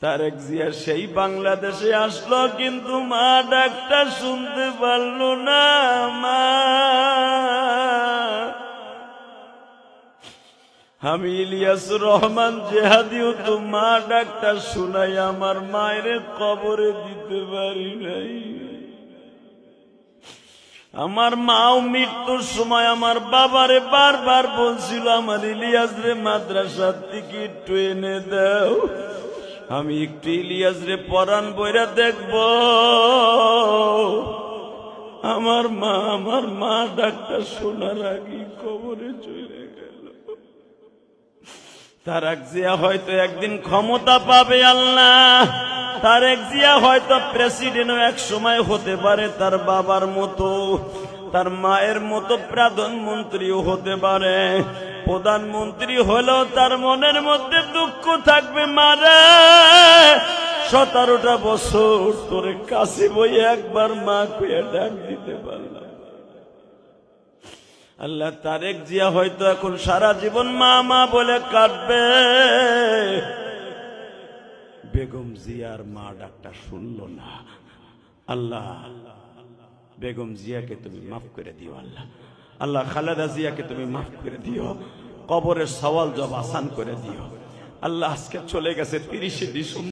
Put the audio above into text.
তারেক জিয়া সেই বাংলাদেশে আসলো, কিন্তু মা ডাকটা শুনতে পারলো না। মা, আমি ইলিয়াসুর রহমান জেহাদিও তো মা ডাকটা শুনাই আমার মায়ের কবরে দিতে পারি নাই। আমার মাও মৃত্যুর সময় আমার বাবারে বারবার বলছিল, আমার ইলিয়াস রে মাদ্রাসার থেকে একটু এনে দাও, আমি একটু ইলিয়াস রে পরাণ বইরা দেখব। আমার মা ডাক্তার শোনার আগে কবরে চলে গেল। তারেক জিয়া হয়তো একদিন ক্ষমতা পাবে আল্লাহ, তারেক জিয়া হয়তো প্রেসিডেন্টও এক সময় হতে পারে তার বাবার মতো, তার মায়ের মতো প্রধানমন্ত্রীও হতে পারে। প্রধানমন্ত্রী হলেও তার মনের মধ্যে দুঃখ থাকবে, মারে 17টা বছর তোরে কাছে বই একবার মা কইয়া ডাক দিতে পারলাম। আল্লাহ, তারেক জিয়া হয়তো এখন সারা জীবন মা মা বলে কাটবে। বেগম জিয়ার মা ডাকটা শুনল না। আল্লাহ, বেগম জিয়াকে তুমি মাফ করে দিও। আল্লাহ, আল্লাহ খালেদা জিয়াকে তুমি মাফ করে দিও, কবরের সওয়াল জবাব আসান করে দিও। আল্লাহ, আজকে চলে গেছে 30শে ডিসেম্বর।